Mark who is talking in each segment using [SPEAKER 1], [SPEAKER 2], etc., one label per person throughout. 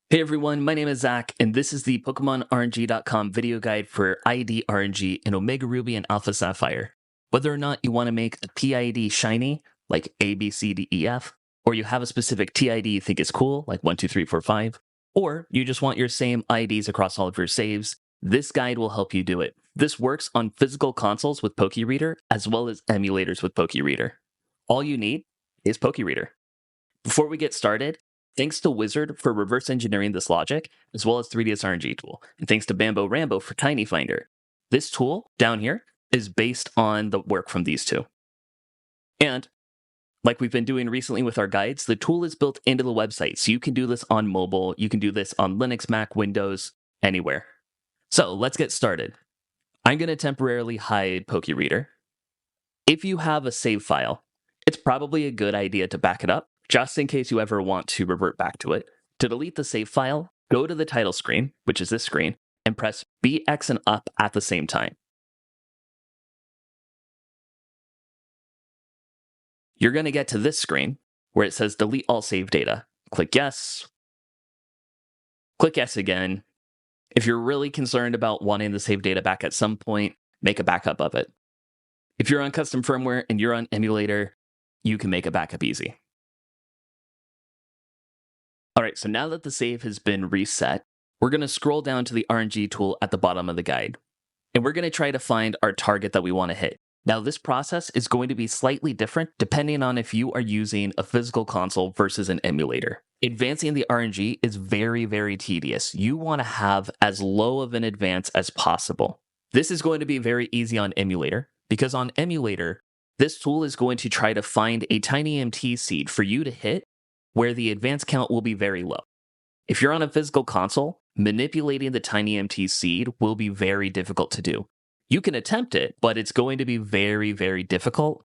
[SPEAKER 1] Hey everyone, my name is Zach, and this is the pokemonrng.com video guide for ID RNG in omegaruby and alphasapphire. Whether or not you want to make a PID shiny, like A, B, C, D, E, F, or you have a specific TID you think is cool, like 1, 2, 3, 4, 5, or you just want your same IDs across all of your saves, this guide will help you do it. This works on physical consoles with PokeReader, as well as emulators with PokeReader. All you need is PokeReader. Before we get started, thanks to Wizard for reverse engineering this logic, as well as 3ds RNG tool, and thanks to Bambo Rambo for Tiny Finder. This tool down here is based on the work from these two. And like we've been doing recently with our guides, the tool is built into the website, so you can do this on mobile, you can do this on Linux, Mac, Windows, anywhere. So let's get started. I'm going to temporarily hide PokeReader. If you have a save file, it's probably a good idea to back it up, just in case you ever want to revert back to it. To delete the save file, go to the title screen, which is this screen, and press BX and up at the same time. You're going to get to this screen where it says delete all save data. Click yes. Click yes again. If you're really concerned about wanting the save data back at some point, make a backup of it. If you're on custom firmware and you're on emulator, you can make a backup easy. All right, so now that the save has been reset, we're going to scroll down to the RNG tool at the bottom of the guide. And we're going to try to find our target that we want to hit. Now, this process is going to be slightly different depending on if you are using a physical console versus an emulator. Advancing the RNG is very, very tedious. You want to have as low of an advance as possible. This is going to be very easy on emulator, because on emulator, this tool is going to try to find a tinymt seed for you to hit where the advance count will be very low. If you're on a physical console, manipulating the tinymt seed will be very difficult to do. You can attempt it, but it's going to be very, very difficult.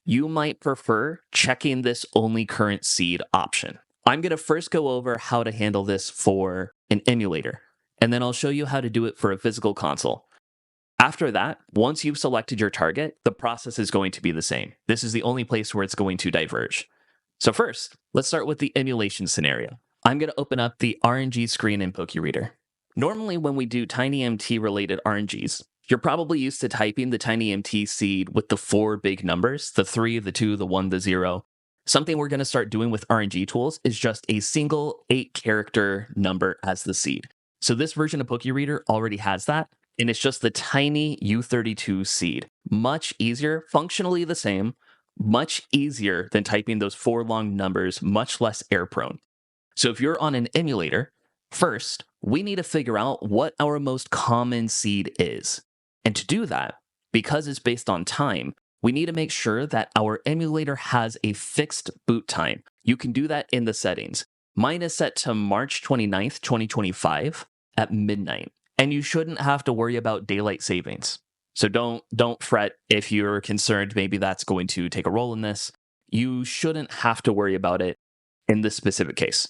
[SPEAKER 1] You might prefer checking this only current seed option. I'm going to first go over how to handle this for an emulator, and then I'll show you how to do it for a physical console. After that, once you've selected your target, the process is going to be the same. This is the only place where it's going to diverge. So first, let's start with the emulation scenario. I'm going to open up the RNG screen in PokeReader. Normally, when we do tinymt-related RNGs, you're probably used to typing the tinymt seed with the 4 big numbers, the 3, the 2, the 1, the 0. Something we're going to start doing with RNG tools is just a single 8-character number as the seed. So this version of PokeReader already has that, and it's just the tiny U32 seed. Much easier, functionally the same, much easier than typing those 4 long numbers, much less error-prone. So if you're on an emulator, first, we need to figure out what our most common seed is. And to do that, because it's based on time, we need to make sure that our emulator has a fixed boot time. You can do that in the settings. Mine is set to March 29th, 2025 at midnight. And you shouldn't have to worry about daylight savings. So don't fret if you're concerned maybe that's going to take a role in this. You shouldn't have to worry about it in this specific case.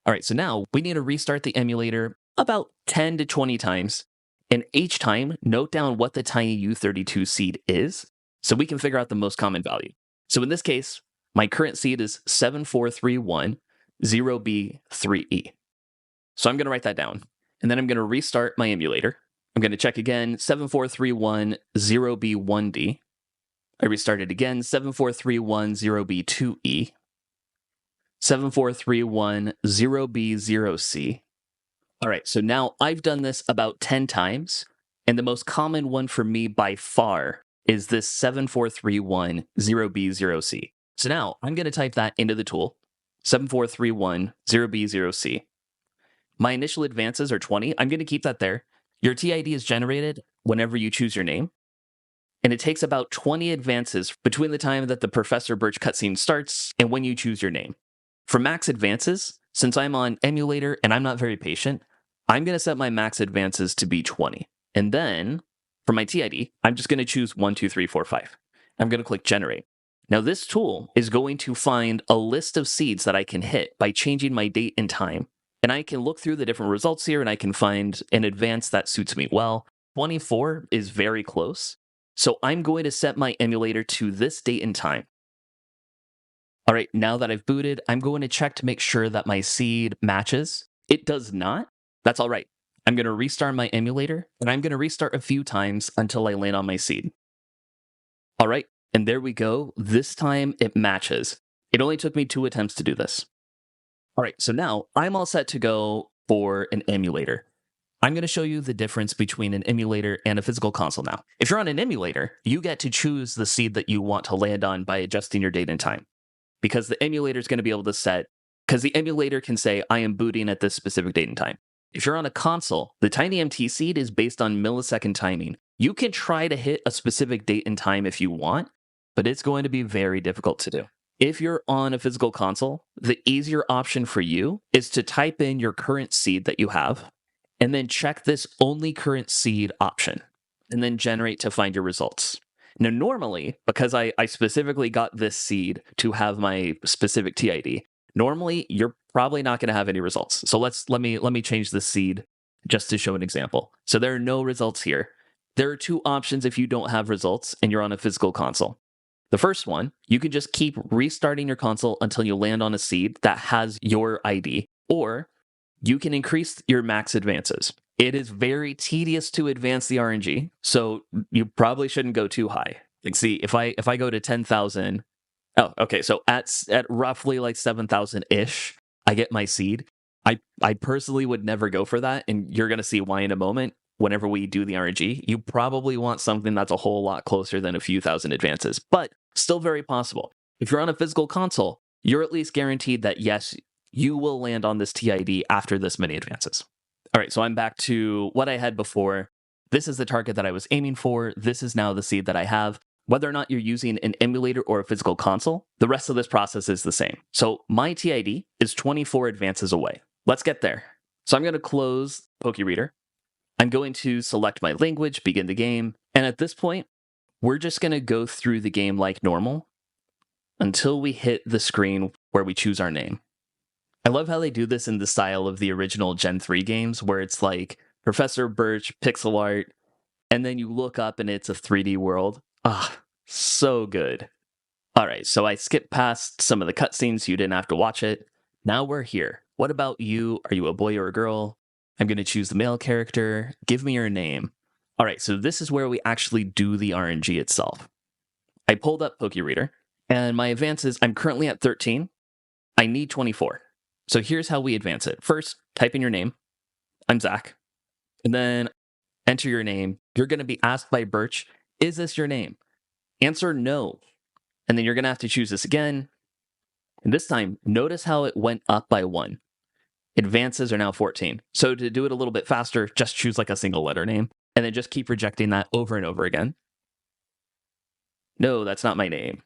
[SPEAKER 1] All right, so now we need to restart the emulator about 10 to 20 times. And each time, note down what the tiny U32 seed is so we can figure out the most common value. So in this case, my current seed is 74310B3E. So I'm going to write that down. And then I'm going to restart my emulator. I'm going to check again, 74310B1D. I restart it again, 74310B2E. 74310B0C. All right, so now I've done this about 10 times, and the most common one for me by far is this 74310B0C. So now I'm going to type that into the tool, 74310B0C. My initial advances are 20. I'm going to keep that there. Your TID is generated whenever you choose your name, and it takes about 20 advances between the time that the Professor Birch cutscene starts and when you choose your name. For max advances, since I'm on emulator and I'm not very patient, I'm going to set my max advances to be 20. And then, for my TID, I'm just going to choose 1, 2, 3, 4, 5. I'm going to click Generate. Now, this tool is going to find a list of seeds that I can hit by changing my date and time. And I can look through the different results here, and I can find an advance that suits me well. 24 is very close. So I'm going to set my emulator to this date and time. All right, now that I've booted, I'm going to check to make sure that my seed matches. it does not, that's all right. I'm going to restart my emulator, and I'm going to restart a few times until I land on my seed. All right, and there we go. This time it matches. It only took me 2 attempts to do this. All right, so now I'm all set to go for an emulator. I'm going to show you the difference between an emulator and a physical console now. If you're on an emulator, you get to choose the seed that you want to land on by adjusting your date and time. Because the emulator is going to be able to set, because the emulator can say, I am booting at this specific date and time. If you're on a console, the TinyMT seed is based on millisecond timing. You can try to hit a specific date and time if you want, but it's going to be very difficult to do. If you're on a physical console, the easier option for you is to type in your current seed that you have, and then check this only current seed option, and then generate to find your results. Now, normally, because I specifically got this seed to have my specific TID, normally you're probably not going to have any results. So let me change the seed just to show an example. So there are no results here. There are 2 options if you don't have results and you're on a physical console. The first one, you can just keep restarting your console until you land on a seed that has your ID, or you can increase your max advances. It is very tedious to advance the RNG, so you probably shouldn't go too high. Like, see, if I go to 10,000, oh, okay, so at roughly like 7,000-ish, I get my seed. I personally would never go for that, and you're gonna see why in a moment. Whenever we do the RNG, you probably want something that's a whole lot closer than a few thousand advances, but still very possible. If you're on a physical console, you're at least guaranteed that, yes, you will land on this TID after this many advances. All right, so I'm back to what I had before. This is the target that I was aiming for. This is now the seed that I have. Whether or not you're using an emulator or a physical console, the rest of this process is the same. So my TID is 24 advances away. Let's get there. So I'm going to close PokeReader. I'm going to select my language, begin the game, and at this point, we're just going to go through the game like normal until we hit the screen where we choose our name. I love how they do this in the style of the original Gen 3 games, where it's like Professor Birch, pixel art, and then you look up and it's a 3D world. Ah, so good. All right, so I skipped past some of the cutscenes, so you didn't have to watch it. Now we're here. What about you? Are you a boy or a girl? I'm going to choose the male character. Give me your name. All right, so this is where we actually do the RNG itself. I pulled up PokeReader, and my advances, I'm currently at 13. I need 24. So here's how we advance it. First, type in your name. I'm Zach. And then enter your name. You're going to be asked by Birch, is this your name? Answer no. And then you're going to have to choose this again. And this time, notice how it went up by 1. Advances are now 14. So to do it a little bit faster, just choose like a single letter name, and then just keep rejecting that over and over again. No, that's not my name.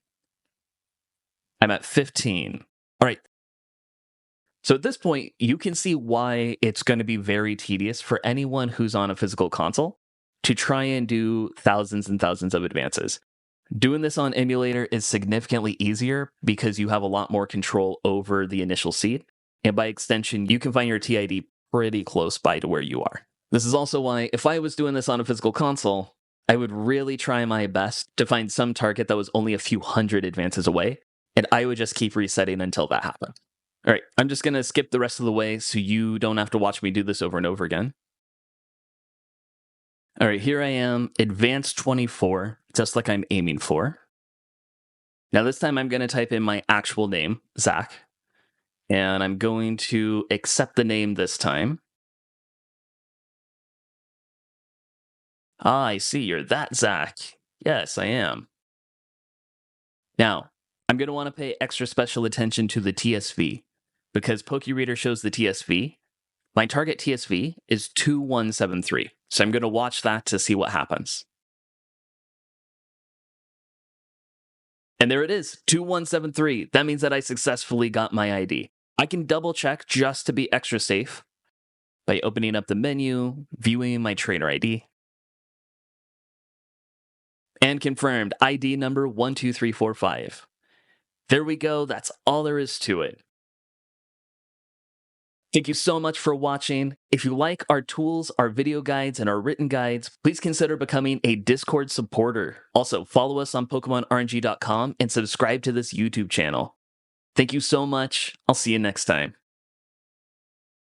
[SPEAKER 1] I'm at 15. All right. So at this point, you can see why it's going to be very tedious for anyone who's on a physical console to try and do thousands and thousands of advances. Doing this on emulator is significantly easier because you have a lot more control over the initial seed. And by extension, you can find your TID pretty close by to where you are. This is also why, if I was doing this on a physical console, I would really try my best to find some target that was only a few hundred advances away, and I would just keep resetting until that happened. All right, I'm just going to skip the rest of the way so you don't have to watch me do this over and over again. All right, here I am, advanced 24, just like I'm aiming for. Now this time I'm going to type in my actual name, Zach. And I'm going to accept the name this time. Ah, I see, you're that Zach. Yes, I am. Now, I'm going to want to pay extra special attention to the TSV, because PokeReader shows the TSV. My target TSV is 2173, so I'm going to watch that to see what happens. And there it is, 2173. That means that I successfully got my ID. I can double check just to be extra safe by opening up the menu, viewing my trainer ID, and confirmed ID number 12345. There we go. That's all there is to it. Thank you so much for watching. If you like our tools, our video guides, and our written guides, please consider becoming a Discord supporter. Also, follow us on pokemonrng.com and subscribe to this YouTube channel. Thank you so much. I'll see you next time.